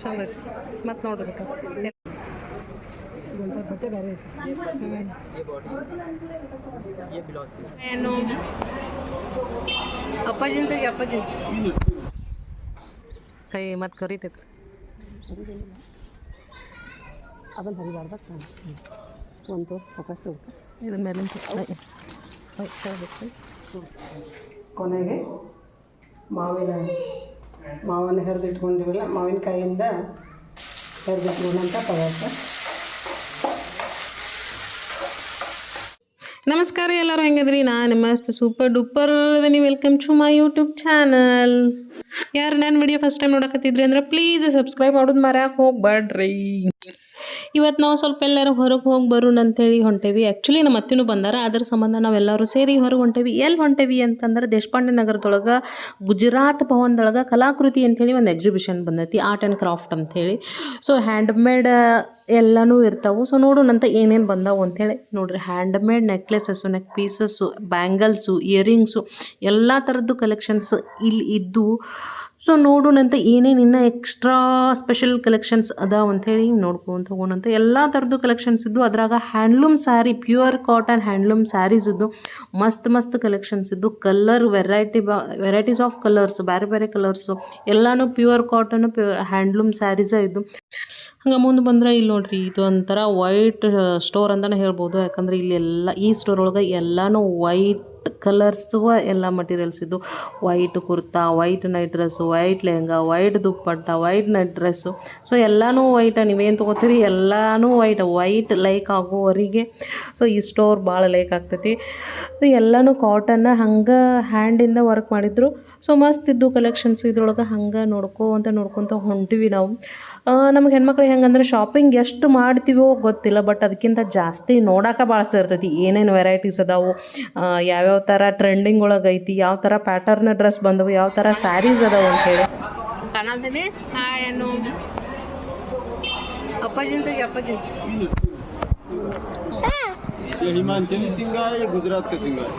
ಚಂದ ಐತಿ ಮತ್ತು ನೋಡ್ರಿ ಬಟ್ಟೆ ಬೇರೆ ಏನು ಅಪ್ಪಾಜಿ ಕೈ ಮತ್ತು ಕರಿತೈತ್ರಿ ಅದನ್ನು ಹರಿಬಾರ್ದ ಒಂದು ಸಾಕಷ್ಟು ಇದ್ರ ಮೇಲಿನ ಕೊನೆಗೆ ಮಾವನ್ನ ಹೆರಿದಿಟ್ಕೊಂಡಿವಲ್ಲ ಮಾವಿನಕಾಯಿಯಿಂದ ಹೆರಿದಿಟ್ಕೊಂಡಂಥ ಪದಾರ್ಥ. ನಮಸ್ಕಾರ ಎಲ್ಲರೂ, ಹೆಂಗದ್ರಿ? ನಾನು ಮಸ್ತ್ ಸೂಪರ್ ಡೂಪರ್ ಅದೀನಿ. Welcome to my YouTube channel. ಯಾರು ನಾನು ವಿಡಿಯೋ ಫಸ್ಟ್ ಟೈಮ್ ನೋಡಕತ್ತಿದ್ರಿ ಅಂದ್ರೆ ಪ್ಲೀಸ್ ಸಬ್ಸ್ಕ್ರೈಬ್ ಮಾಡೋದು ಮರ್ಯಾಕೆ ಹೋಗ್ಬೇಡ್ರಿ. ಇವತ್ತು ನಾವು ಸ್ವಲ್ಪ ಎಲ್ಲರೂ ಹೊರಗೆ ಹೋಗಿ ಬರೋಣ ಅಂತೇಳಿ ಹೊಂಟೇವಿ. ಆ್ಯಕ್ಚುಲಿ ನಮ್ಮ ಅತ್ತಿನೂ ಬಂದಾರ, ಅದ್ರ ಸಂಬಂಧ ನಾವೆಲ್ಲರೂ ಸೇರಿ ಹೊರಗೆ ಹೊಂಟೇವಿ. ಎಲ್ಲಿ ಹೊಂಟೇವಿ ಅಂತಂದ್ರೆ ದೇಶಪಾಂಡೆ ನಗರದೊಳಗೆ ಗುಜರಾತ್ ಭವನದೊಳಗೆ ಕಲಾಕೃತಿ ಅಂಥೇಳಿ ಒಂದು ಎಕ್ಸಿಬಿಷನ್ ಬಂದೈತಿ, ಆರ್ಟ್ ಆ್ಯಂಡ್ ಕ್ರಾಫ್ಟ್ ಅಂಥೇಳಿ. ಸೊ ಹ್ಯಾಂಡ್ಮೇಡ್ ಎಲ್ಲನೂ ಇರ್ತಾವೆ. ಸೊ ನೋಡೋಣಂತ ಏನೇನು ಬಂದಾವು ಅಂಥೇಳಿ. ನೋಡ್ರಿ, handmade necklaces, neck pieces, bangles, earrings ಎಲ್ಲ ಥರದ್ದು ಕಲೆಕ್ಷನ್ಸ್ ಇಲ್ಲಿ ಇದ್ದು. ಸೊ ನೋಡೋಣಂತ ಏನೇನು ಇನ್ನೂ ಎಕ್ಸ್ಟ್ರಾ ಸ್ಪೆಷಲ್ ಕಲೆಕ್ಷನ್ಸ್ ಅದಾವ ಅಂಥೇಳಿ ನೋಡ್ಕೊಂತ ಹೋಗೋಣಂತ. ಎಲ್ಲ ಥರದ್ದು ಕಲೆಕ್ಷನ್ಸ್ ಇದ್ದು. ಅದ್ರಾಗ handloom sari, pure cotton handloom saris ಇದ್ದು. ಮಸ್ತ್ ಕಲೆಕ್ಷನ್ಸ್ ಇದ್ದು. ಕಲರ್ ವೆರೈಟೀಸ್ ಆಫ್ ಕಲರ್ಸ್, ಬೇರೆ ಬೇರೆ ಕಲರ್ಸು ಎಲ್ಲನೂ ಪ್ಯೂರ್ ಕಾಟನ್ ಹ್ಯಾಂಡ್ಲೂಮ್ ಸ್ಯಾರೀಸೇ ಇದ್ದು. ಹಂಗೆ ಮುಂದೆ ಬಂದರೆ ಇಲ್ಲಿ ನೋಡ್ರಿ, ಇದು ಒಂಥರ ವೈಟ್ ಸ್ಟೋರ್ ಅಂತಲೇ ಹೇಳ್ಬೋದು. ಯಾಕಂದರೆ ಇಲ್ಲಿ ಈ ಸ್ಟೋರ್ ಒಳಗೆ ಎಲ್ಲನೂ ವೈಟ್ ಕಲರ್ಸು ಎಲ್ಲ ಮಟೀರಿಯಲ್ಸ್ ಇದ್ದು. White kurta, white night dress, white lehenga, white dupatta, white night dress. So ಎಲ್ಲನೂ ವೈಟ. ನೀವೇನು ತೊಗೋತೀರಿ ಎಲ್ಲನೂ ವೈಟ್ ಲೈಕ್ ಆಗೋವರಿಗೆ. ಸೊ ಈ ಸ್ಟೋರ್ ಭಾಳ ಲೈಕ್ ಆಗ್ತೈತಿ. ಎಲ್ಲನೂ ಕಾಟನ್ನ ಹಂಗೆ ಹ್ಯಾಂಡಿಂದ ವರ್ಕ್ ಮಾಡಿದ್ರು. ಸೊ ಮಸ್ತ್ ಇದ್ದು ಕಲೆಕ್ಷನ್ಸ್ ಇದ್ರೊಳಗೆ. ಹಂಗೆ ನೋಡ್ಕೊತ ಹೊಂಟಿವಿ ನಾವು. ನಮಗೆ ಹೆಣ್ಮಕ್ಳಿಗೆ ಹೆಂಗಂದ್ರೆ ಶಾಪಿಂಗ್ ಎಷ್ಟು ಮಾಡ್ತೀವೋ ಗೊತ್ತಿಲ್ಲ, ಬಟ್ ಅದಕ್ಕಿಂತ ಜಾಸ್ತಿ ನೋಡೋಕೆ ಭಾಳ ಸೇರ್ತೈತಿ. ಏನೇನು ವೆರೈಟೀಸ್ ಅದಾವು, ಯಾವ್ಯಾವ ಥರ ಟ್ರೆಂಡಿಂಗ್ ಒಳಗೆ ಐತಿ, ಯಾವ ಥರ ಪ್ಯಾಟರ್ನ್ ಡ್ರೆಸ್ ಬಂದವು, ಯಾವ ಥರ ಸ್ಯಾರೀಸ್ ಅದಾವು ಅಂಥೇಳಿ. ಕಾಣೋದಿದೆ ಏನು ಅಪ್ಪಾಜಿ ये हिमाचली सिंगा है, ये गुजरात का सिंगा है.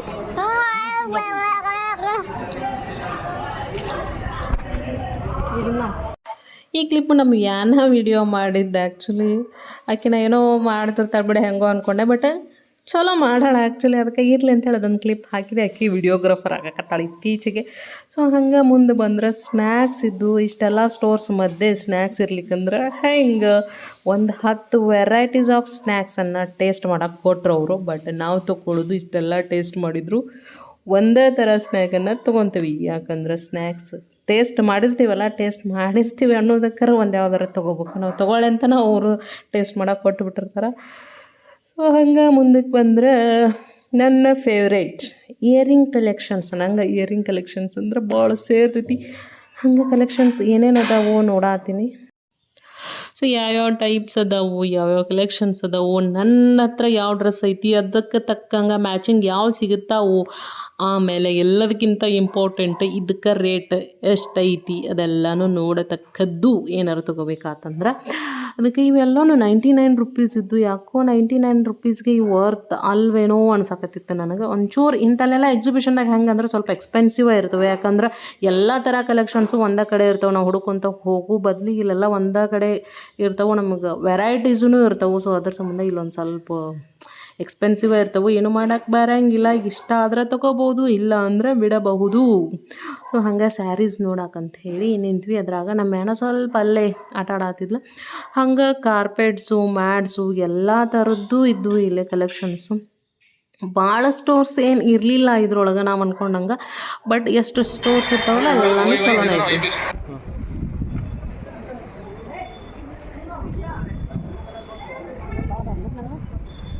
ಈ ಕ್ಲಿಪ್ ನಮ್ಮ ಯಾನ ವಿಡಿಯೋ ಮಾಡಿದ್ದೆ. ಆ್ಯಕ್ಚುಲಿ ಆಕಿನ ಏನೋ ಮಾಡ್ತಿರ್ತಾಳೆ ಬಿಡ ಹೆಂಗೋ ಅಂದ್ಕೊಂಡೆ, ಬಟ್ ಚಲೋ ಮಾಡೋಣ ಆ್ಯಕ್ಚುಲಿ. ಅದಕ್ಕೆ ಇರಲಿ ಅಂತೇಳಿ ಅದೊಂದು ಕ್ಲಿಪ್ ಹಾಕಿದೆ. ಆಕಿ ವಿಡಿಯೋಗ್ರಾಫರ್ ಆಗಕತ್ತಾಳೆ ಇತ್ತೀಚೆಗೆ. ಸೊ ಹಂಗೆ ಮುಂದೆ ಬಂದ್ರೆ ಸ್ನ್ಯಾಕ್ಸ್ ಇದ್ದು. ಇಷ್ಟೆಲ್ಲ ಸ್ಟೋರ್ಸ್ ಮಧ್ಯೆ ಸ್ನ್ಯಾಕ್ಸ್ ಇರ್ಲಿಕ್ಕಂದ್ರೆ ಹೆಂಗೆ ಒಂದು 10 ವೆರೈಟೀಸ್ ಆಫ್ ಸ್ನ್ಯಾಕ್ಸನ್ನು ಟೇಸ್ಟ್ ಮಾಡೋಕೆ ಕೊಟ್ಟರು ಅವರು. ಬಟ್ ನಾವು ತೊಗೊಳ್ಳೋದು ಇಷ್ಟೆಲ್ಲ ಟೇಸ್ಟ್ ಮಾಡಿದ್ರು ಒಂದೇ ಥರ ಸ್ನ್ಯಾಕನ್ನು ತೊಗೊತೀವಿ. ಯಾಕಂದ್ರೆ ಸ್ನ್ಯಾಕ್ಸ್ ಟೇಸ್ಟ್ ಮಾಡಿರ್ತೀವಿ ಅನ್ನೋದಕ್ಕಾರ ಒಂದು ಯಾವ್ದಾರು ತೊಗೋಬೇಕು. ನಾವು ತೊಗೊಳ್ಳಿ ಅಂತ ಅವರು ಟೇಸ್ಟ್ ಮಾಡೋಕೆ ಕೊಟ್ಟುಬಿಟ್ಟಿರ್ತಾರೆ. ಸೊ ಹಂಗೆ ಮುಂದಕ್ಕೆ ಬಂದರೆ ನನ್ನ ಫೇವ್ರೇಟ್ ಇಯರಿಂಗ್ ಕಲೆಕ್ಷನ್ಸ್. ನಂಗೆ ಇಯರಿಂಗ್ ಕಲೆಕ್ಷನ್ಸ್ ಅಂದ್ರೆ ಭಾಳ ಸೇರ್ತೈತಿ. ಹಂಗೆ ಕಲೆಕ್ಷನ್ಸ್ ಏನೇನು ಅದಾವೋ ನೋಡಾತೀನಿ. ಸೊ ಯಾವ್ಯಾವ ಟೈಪ್ಸ್ ಅದಾವು, ಯಾವ್ಯಾವ ಕಲೆಕ್ಷನ್ಸ್ ಅದಾವು, ನನ್ನ ಹತ್ರ ಯಾವ ಡ್ರೆಸ್ ಐತಿ ಅದಕ್ಕೆ ತಕ್ಕಂಗೆ ಮ್ಯಾಚಿಂಗ್ ಯಾವ ಸಿಗುತ್ತಾವು. ಆಮೇಲೆ ಎಲ್ಲದಕ್ಕಿಂತ ಇಂಪಾರ್ಟೆಂಟ್ ಇದಕ್ಕೆ ರೇಟ್ ಎಷ್ಟೈತಿ ಅದೆಲ್ಲನೂ ನೋಡತಕ್ಕದ್ದು ಏನಾರು ತೊಗೋಬೇಕಾತಂದ್ರೆ. ಅದಕ್ಕೆ ಇವೆಲ್ಲನೂ 99 ರುಪೀಸ್ ಇದ್ದು. ಯಾಕೋ 99 ರುಪೀಸ್ಗೆ ಇವು ವರ್ತ್ ಅಲ್ವೇನೋ ಅನ್ಸಕತ್ತಿತ್ತು ನನಗೆ ಒಂಚೂರು. ಇಂಥಲ್ಲೆಲ್ಲ ಎಕ್ಸಿಬಿಷನ್ದಾಗ ಹೆಂಗಂದ್ರೆ ಸ್ವಲ್ಪ ಎಕ್ಸ್ಪೆನ್ಸಿವ್ ಇರ್ತವೆ. ಯಾಕಂದ್ರೆ ಎಲ್ಲ ಥರ ಕಲೆಕ್ಷನ್ಸು ಒಂದೇ ಕಡೆ ಇರ್ತವೆ. ನಾವು ಹುಡುಕೊಂತ ಹೋಗೋ ಬದಲಿಗೆ ಇಲ್ಲೆಲ್ಲ ಒಂದೇ ಕಡೆ ಇರ್ತವೆ. ನಮಗೆ ವೆರೈಟೀಸೂ ಇರ್ತವೆ. ಸೊ ಅದ್ರ ಸಂಬಂಧ ಇಲ್ಲೊಂದು ಸ್ವಲ್ಪ ಎಕ್ಸ್ಪೆನ್ಸಿವ್ ಇರ್ತವೆ. ಏನು ಮಾಡೋಕ್ಕೆ ಬರೋಂಗಿಲ್ಲ. ಈಗ ಇಷ್ಟ ಆದರೆ ತೊಗೋಬೋದು, ಇಲ್ಲ ಅಂದರೆ ಬಿಡಬಹುದು. ಸೊ ಹಂಗೆ ಸ್ಯಾರೀಸ್ ನೋಡಕ್ಕಂತ ಹೇಳಿ ನಿಂತ್ವಿ. ಅದ್ರಾಗ ನಮ್ಮ ಹೆಣ ಸ್ವಲ್ಪ ಅಲ್ಲೇ ಆಟ ಆಡತ್ತಿದ್ಲು. ಹಂಗೆ ಕಾರ್ಪೆಟ್ಸು, ಮ್ಯಾಟ್ಸು ಎಲ್ಲ ಥರದ್ದು ಇದ್ದು ಇಲ್ಲೇ ಕಲೆಕ್ಷನ್ಸು. ಭಾಳ ಸ್ಟೋರ್ಸ್ ಏನು ಇರಲಿಲ್ಲ ಇದ್ರೊಳಗೆ ನಾವು ಅಂದ್ಕೊಂಡಂಗೆ. ಬಟ್ ಎಷ್ಟು ಸ್ಟೋರ್ಸ್ ಇರ್ತಾವಲ್ಲ ಎಲ್ಲನೂ ಚಲೋನೇ ಐತಿ.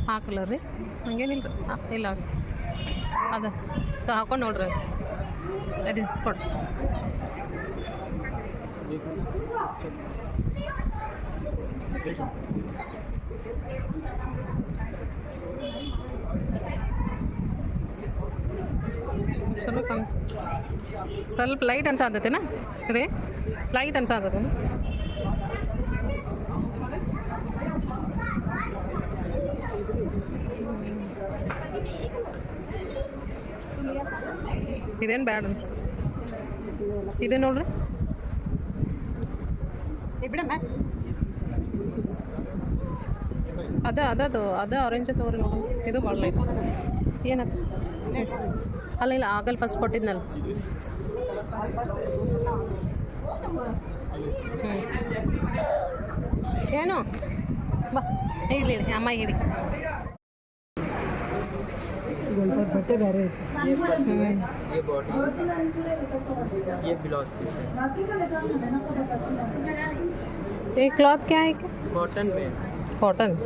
ಹಾಕಲ್ಲ ರೀ, ಹಂಗೇನಿಲ್ಲ ರೀ, ಇಲ್ಲ ಅದ ಹಾಕೊಂಡು ನೋಡ್ರಿ. ಅಡಿ ಕೊಡು. ಚಲೋ ಕಾಣಿಸ್ ಸ್ವಲ್ಪ ಲೈಟ್ ಅನ್ಸಾತೈತೆನಾ ರೀ? ಲೈಟ್ ಅನ್ಸಾತೈತೇನ? ಇದೇನು ಬ್ಯಾಡ ಅಂತ ಇದೆ ನೋಡ್ರಿ. ಅದ ಆರೆಂಜ್ ತಗೋರಿ ನೋಡು ಇದು ಮಾಡಲಿ ಏನತ್ತ ಅಲ್ಲ ಇಲ್ಲ ಆಗಲ್ಲ ಫಸ್ಟ್ ಕೊಟ್ಟಿದ್ನಲ್ಲ ಏನು ಬಾ ಇಡಿ ಅಮ್ಮ ಇಡಿ बटे ಬೇರೆ ये बॉडी ये ब्लाउज पीस है ये क्लॉथ क्या है कॉटन में कॉटन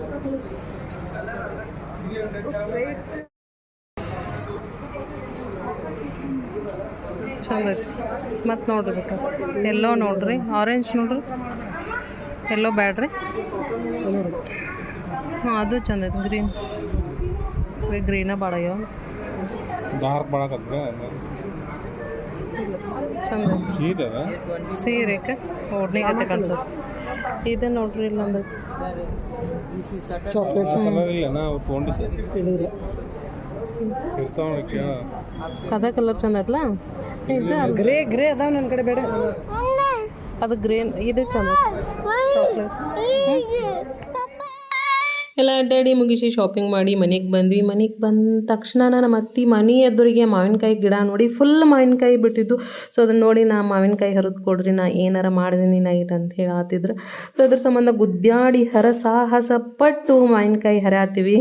ಚಂದ ಮತ್ತು ನೋಡ್ರಿ ಬೇಕಾ ಎಲ್ಲೋ ನೋಡ್ರಿ ಆರೆಂಜ್ ನೋಡ್ರಿ ಎಲ್ಲೋ ಬ್ಯಾಡ್ರಿ ಹಾಂ ಅದು ಚಂದ ಐತೆ ಗ್ರೀನ್ ಗ್ರೀನ ಭಾಳ ಅಯ್ಯೋ ಡಾರ್ಕ್ ಮಾಡಕತ್ರ ಚಂದ ಶೀಟ್ ಅದ ಸೀರೆಕ್ಕೆ ಓಡ್ನಿಗತ್ತೆ ಕನ್ಸುತ್ತೆ ಇದು ನೋಡ್ರಿ ಇಲ್ಲೊಂದು ಚಾಕ್ಲೇಟ್ ಕಲರ್ ಇಲ್ಲ ನಾವು ತೊಗೊಂಡಿದ್ದೆ ಇರ್ತಾವ ಅದ ಕಲರ್ ಚಂದ ಐತಲ್ಲ ಇದು ಗ್ರೇ ಗ್ರೇ ಅದಾವ ನನ್ನ ಕಡೆ ಬೇಡ ಅದು ಗ್ರೀನ್ ಇದು ಚಂದ ಚಾಕ್ಲೇಟ್ ಎಲ್ಲ ಅಡ್ಡಾಡಿ ಮುಗಿಸಿ ಶಾಪಿಂಗ್ ಮಾಡಿ ಮನೆಗೆ ಬಂದ್ವಿ ಮನೆಗೆ ಬಂದ ತಕ್ಷಣ ನಮ್ಮ ಅತ್ತಿ ಮನೆ ಎದುರಿಗೆ ಮಾವಿನಕಾಯಿ ಗಿಡ ನೋಡಿ ಫುಲ್ ಮಾವಿನಕಾಯಿ ಬಿಟ್ಟಿದ್ದು ಸೊ ಅದನ್ನು ನೋಡಿ ನಾ ಮಾವಿನಕಾಯಿ ಹರಿದು ಕೊಡ್ರಿ ನಾ ಏನಾರ ಮಾಡಿದೀನಿ ನೈಟ್ ಅಂತ ಹೇಳತ್ತಿದ್ರು ಸೊ ಅದ್ರ ಸಂಬಂಧ ಗುದ್ದಾಡಿ ಹರಸಾಹಸ ಪಟ್ಟು ಮಾವಿನಕಾಯಿ ಹರಿಯಾತೀವಿ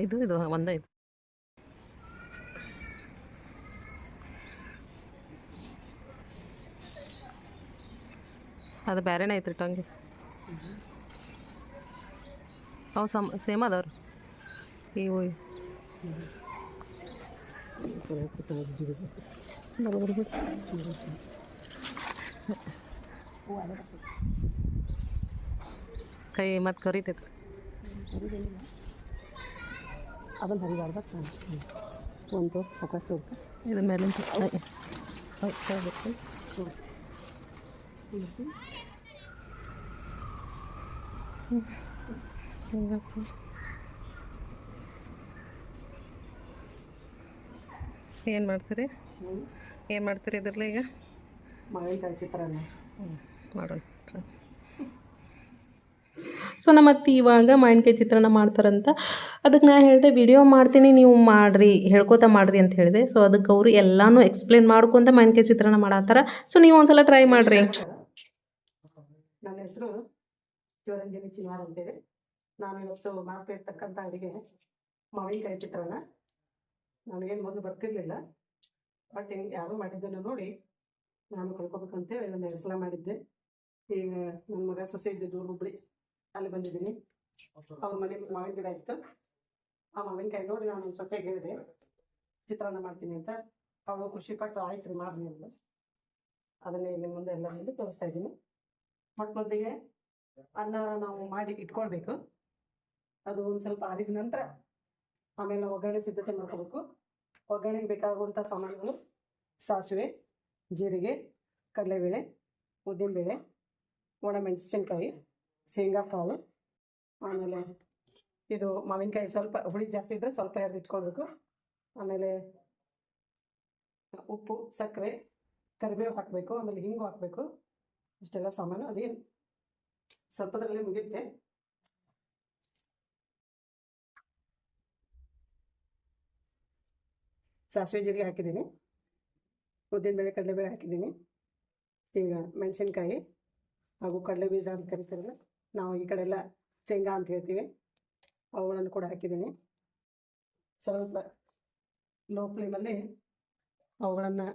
ಇದು ಇದು ಒಂದೇ ಇದು ಅದು ಬೇರೆನೇ ಐತ್ರಿ ಟಂಗಿ ಅವು ಸೇಮ್ ಅದಾವ್ರಿ ಇವು ಕೈ ಮತ್ತು ಕರಿತೈತ್ರಿ ಅದನ್ನು ಹರಿಬಾರ್ದ ಒಂದು ಸಾಕಷ್ಟು ಇದ್ರ ಮೇಲಿಂದ ಏನು ಮಾಡ್ತೀರಿ ಇದ್ರಲ್ಲ ಈಗ ಮಾವಿನಕಾಯಿ ಚಿತ್ರಾನ್ನ ಮಾಡೋಣ ಸೊ ನಮ್ಮ ಅತ್ತೆ ಇವಾಗ ಮಾವಿನಕಾಯಿ ಚಿತ್ರಾನ್ನ ಮಾಡ್ತಾರಂತ ಅದಕ್ಕೆ ನಾ ಹೇಳಿದೆ ವಿಡಿಯೋ ಮಾಡ್ತೀನಿ ನೀವು ಮಾಡಿರಿ ಹೇಳ್ಕೊತಾ ಮಾಡಿರಿ ಅಂತ ಹೇಳಿದೆ ಸೊ ಅದಕ್ಕೆ ಅವರು ಎಲ್ಲನೂ ಎಕ್ಸ್ಪ್ಲೇನ್ ಮಾಡ್ಕೊತ ಮಾವಿನಕಾಯಿ ಚಿತ್ರಾನ್ನ ಮಾಡತ್ತಾರ ಸೊ ನೀವು ಒಂದ್ಸಲ ಟ್ರೈ ಮಾಡಿರಿ ನನ್ನ ಹೆಸರು ಶಿವರಂಜನಿ ಚಿನ್ವಾರ್ ಅಂತೇಳಿ ನಾನು ಇವತ್ತು ಮಾಡ್ತಾ ಇರ್ತಕ್ಕಂಥ ಅಡುಗೆ ಮಾವಿನಕಾಯಿ ಚಿತ್ರಾನ್ನ ನನಗೇನು ಮೊದಲು ಬರ್ತಿರ್ಲಿಲ್ಲ ಬಟ್ ಹಿಂಗೆ ಯಾರು ಮಾಡಿದ್ದನ್ನು ನೋಡಿ ನಾನು ಕಲ್ಕೋಬೇಕಂತೇಳಿ ಒಂದು ಹೆಸಲ ಮಾಡಿದ್ದೆ ಈಗ ನನ್ನ ಮಗ ಸೊಸೆ ಇದ್ದಿದ್ದು ಹುಬ್ಳಿ ಅಲ್ಲಿ ಬಂದಿದ್ದೀನಿ ಅವ್ರ ಮನೆ ಮಾವಿನ ಗಿಡ ಇತ್ತು ಆ ಮಾವಿನಕಾಯಿ ನೋಡಿ ನಾನು ಸೊಸೆಗೆ ಹೇಳಿದೆ ಚಿತ್ರಾನ್ನ ಮಾಡ್ತೀನಿ ಅಂತ ಅವಳು ಖುಷಿಪಟ್ಟು ಆಯ್ತು ರೀ ಮಾಡಿ ಅಂತ ಅದನ್ನೇ ಇಲ್ಲಿ ಮುಂದೆ ಎಲ್ಲ ಮುಂದೆ ತೋರಿಸ್ತಾ ಇದ್ದೀನಿ ಮೊದಲಿಗೆ ಅನ್ನ ನಾವು ಮಾಡಿ ಇಟ್ಕೊಳ್ಬೇಕು ಅದು ಒಂದು ಸ್ವಲ್ಪ ಆರಿದ ನಂತರ ಆಮೇಲೆ ಒಗ್ಗರಣೆ ಸಿದ್ಧತೆ ಮಾಡ್ಕೋಬೇಕು ಒಗ್ಗರಣೆಗೆ ಬೇಕಾಗುವಂಥ ಸಾಮಾನುಗಳು ಸಾಸಿವೆ ಜೀರಿಗೆ ಕಡಲೆಬೇಳೆ ಉದ್ದಿನಬೇಳೆ ಒಣಮೆಣಸಿನ್ಕಾಯಿ ಶೇಂಗಾ ಕಾಳು ಆಮೇಲೆ ಇದು ಮಾವಿನಕಾಯಿ ಸ್ವಲ್ಪ ಹುಳಿ ಜಾಸ್ತಿ ಇದ್ದರೆ ಸ್ವಲ್ಪ ಎರ್ದು ಇಟ್ಕೊಳ್ಬೇಕು ಆಮೇಲೆ ಉಪ್ಪು ಸಕ್ಕರೆ ಕರಿಬೇವು ಹಾಕಬೇಕು ಆಮೇಲೆ ಹಿಂಗು ಹಾಕಬೇಕು ಇಷ್ಟೆಲ್ಲ ಸಾಮಾನು ಅದೇನು ಸ್ವಲ್ಪದರಲ್ಲಿ ಮುಗಿಯುತ್ತೆ ಸಾಸಿವೆ ಜೀರಿಗೆ ಹಾಕಿದ್ದೀನಿ ಉದ್ದಿನಬೇಳೆ ಕಡಲೆಬೇಳೆ ಹಾಕಿದ್ದೀನಿ ಈಗ ಮೆಣಸಿನ್ಕಾಯಿ ಹಾಗೂ ಕಡಲೆ ಬೀಜ ಅಂತ ಕರಿತಾರಲ್ಲ ನಾವು ಈ ಕಡೆ ಎಲ್ಲ ಶೇಂಗಾ ಅಂತ ಹೇಳ್ತೀವಿ ಅವುಗಳನ್ನು ಕೂಡ ಹಾಕಿದ್ದೀನಿ ಸ್ವಲ್ಪ ಲೋ ಫ್ಲೇಮಲ್ಲಿ ಅವುಗಳನ್ನು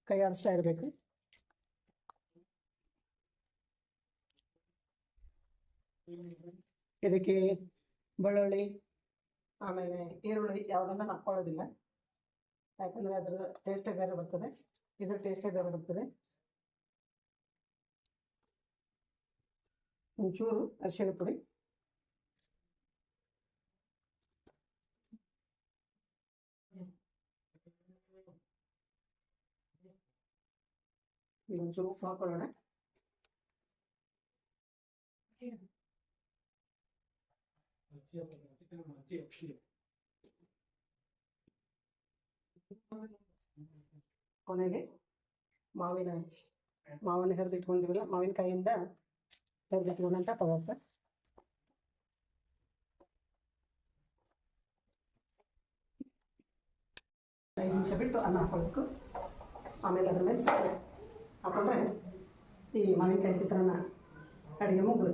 ಕೈ ಆಡಿಸ್ತಾ ಇರಬೇಕು ಇದಕ್ಕೆ ಬೆಳ್ಳುಳ್ಳಿ ಆಮೇಲೆ ಈರುಳ್ಳಿ ಯಾವುದನ್ನು ಹಾಕ್ಕೊಳ್ಳೋದಿಲ್ಲ ಯಾಕಂದರೆ ಅದರ ಟೇಸ್ಟೇ ಬೇರೆ ಬರ್ತದೆ ಇದ್ರ ಟೇಸ್ಟೇ ಬೇರೆ ಬರ್ತದೆ ಒಂಚೂರು ಅರಿಶಿಣ ಪುಡಿ ಒಂಚೂರು ಉಪ್ಪು ಹಾಕೊಳ್ಳೋಣ ಕೊನೆಗೆ ಮಾವನ್ನ ಹೆರೆದಿಟ್ಕೊಂಡಿರಲ್ಲ, ಮಾವಿನಕಾಯಿಯಿಂದ ಹೆರೆದಿಟ್ಕೊಂಡಂಥ ಪದಾರ್ಥ. ಐದು ನಿಮಿಷ ಬಿಟ್ಟು ಅನ್ನ ಹಾಕೊಳ್ಬೇಕು. ಆಮೇಲೆ ಅದ್ರ ಮೇಲೆ ಸಕ್ಕರೆ ಹಾಕೊಂಡ್ರೆ ಈ ಮಾವಿನಕಾಯಿ ಚಿತ್ರಾನ್ನ ಅಡುಗೆ ಮುಗಿದು.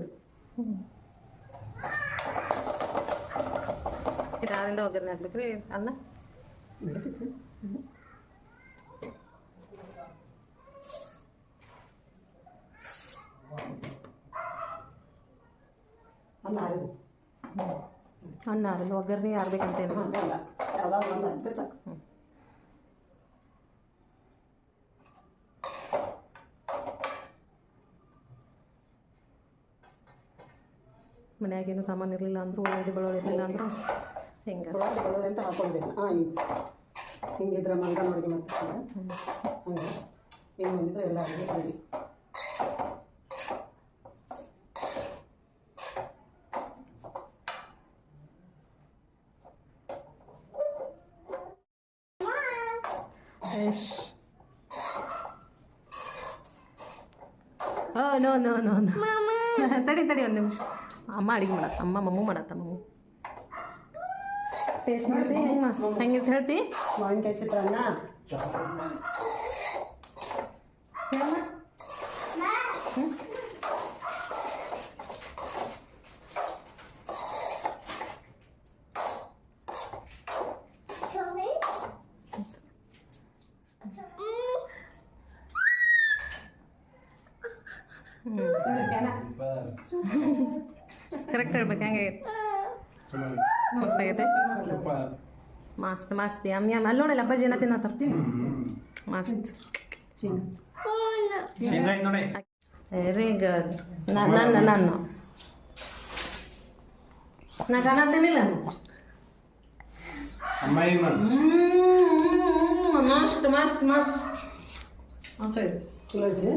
ಇದಾದಿಂದ ಒಗ್ಗರಣೆ ಹಾಕ್ಬೇಕ್ರಿ ಅನ್ನ. ನಡೀತೈತಿ. ಅನ್ನ ಆರಿದು ಅನ್ನ ಅರಿಂದ ಒಗ್ಗರಣೆ ಯಾರ್ಬೇಕಂತೇನು. ಎಲ್ಲ ಯಾವ್ದಾದ್ರು ಒಂದು ಹಾಕಿದ್ರೆ ಸಾಕು. ಮನ್ಯಾಗೇನು ಸಾಮಾನು ಇರಲಿಲ್ಲ ಅಂದರೂ ಉಳ್ಳಾಗಡ್ಡಿ ಬೆಳ್ಳುಳ್ಳಿ ಇರಲಿಲ್ಲ ಅಂದರೂ ಹಿಂಗೆ ಬೆಳ್ಳುಳ್ಳಿ ಅಂತ ಹಾಕೊಂಡಿದ್ದೇನೆ. ಹಿಂಗಿದ್ರೆ ಮಂಗನ ಅಡುಗೆ ಮಾಡ್ತಾರೆ. ಹಂಗೆ ಹಿಂಗೆ ಬಂದಿದ್ರೆ ಎಲ್ಲ ಅಡುಗೆ ready. No no no no ತಡಿ ಒಂದು ನಿಮಿಷ. ಅಮ್ಮ ಅಡುಗೆ ಮಾಡತ್ತ, ಮಮ್ಮೂ ಮಾಡತ್ತ. ಮಮ್ಮೂ ಟೇಸ್ಟ್ ಮಾಡ್ತಿ ಹೆಂಗಿತ್ತು ಹೇಳ್ತಿ? ಮಾವಿನಕಾಯಿ ಚಿತ್ರಾನ್ನ ಕರೆಕ್ಟ್ ಹೇಳ್ಬೇಕು. ಹೆಂಗೆ ಮಸ್ತ್ ಆಗೈತೆ. ಮಸ್ತ್ ಯಮ್ ಅಲ್ಲಿ ನೋಡಲ್ಲ ಅಪ್ಪಾಜಿ ಏನ ತಿನ್ನತ್ತಾರೆ. ಮಸ್ತ್ ವೆರಿ ಗುಡ್. ನಾನು ಕಾಣತ್ತೇನಿಲ್ಲ. ಮಸ್ತ್ ಮಸ್ತ್ ಮಸ್ತ್ ಮಸ್ತ್ ಐತೆ. ಚಲೋ ಐತಿ.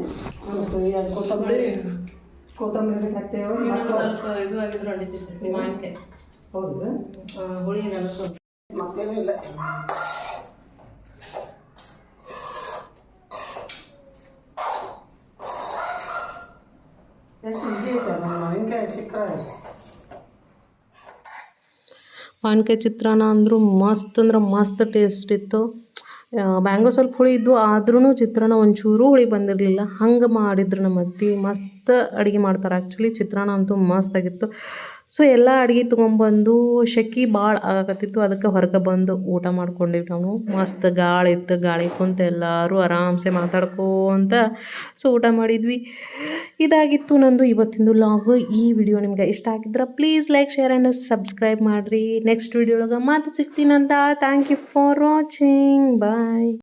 ಕೊತ್ತಂಬರಿ ಹಾಕ್ತೇವೆ. ಸ್ವಲ್ಪ ಇದು ಆಗಿದ್ರು ಅಡಿತೈತೆ ಮಾವಿನಕಾಯಿ. ಹೌದು, ಹುಳಿ ನೆನಸು ಮತ್ತೇನೂ ಇಲ್ಲ. ಎಷ್ಟು ಈಸಿ ಐತೆ ಮಾವಿನಕಾಯಿ ಸಿಕ್ಕರೆ. ಮಾವಿನಕಾಯಿ ಚಿತ್ರಾನ್ನ ಅಂದರೂ ಮಸ್ತ್ ಅಂದ್ರೆ ಮಸ್ತ್ ಟೇಸ್ಟ್ ಇತ್ತು. ಮ್ಯಾಂಗೋ ಸ್ವಲ್ಪ ಹುಳಿ ಇದ್ದು ಆದ್ರೂ ಚಿತ್ರಾನ್ನ ಒಂಚೂರು ಹುಳಿ ಬಂದಿರಲಿಲ್ಲ. ಹಂಗೆ ಮಾಡಿದ್ರು ನಮ್ಮ ಅತ್ತೆ. ಮಸ್ತ್ ಅಡುಗೆ ಮಾಡ್ತಾರೆ ಆ್ಯಕ್ಚುಲಿ. ಚಿತ್ರಾನ್ನ ಅಂತೂ ಮಸ್ತ್ ಆಗಿತ್ತು. ಸೊ ಎಲ್ಲ ಅಡುಗೆ ತೊಗೊಂಬಂದು ಶೆಕೆ ಭಾಳ ಆಗಕತ್ತಿತ್ತು. ಅದಕ್ಕೆ ಹೊರಗೆ ಬಂದು ಊಟ ಮಾಡ್ಕೊಂಡಿವಿ ನಾವು. ಮಸ್ತ್ ಗಾಳಿ ಇತ್ತು. ಗಾಳಿ ಕುಂತು ಎಲ್ಲರೂ ಆರಾಮ್ಸೆ ಮಾತಾಡ್ಕೋಂತ ಸೊ ಊಟ ಮಾಡಿದ್ವಿ. ಇದಾಗಿತ್ತು ನಂದು ಇವತ್ತಿಂದು ಲಾಗು. ಈ ವಿಡಿಯೋ ನಿಮ್ಗೆ ಇಷ್ಟ ಆಗಿದ್ರೆ please like, share and subscribe ಮಾಡಿರಿ. ನೆಕ್ಸ್ಟ್ ವಿಡಿಯೋ ಒಳಗೆ ಮತ್ತೆ ಸಿಗ್ತೀನಂತ. Thank you for watching. Bye.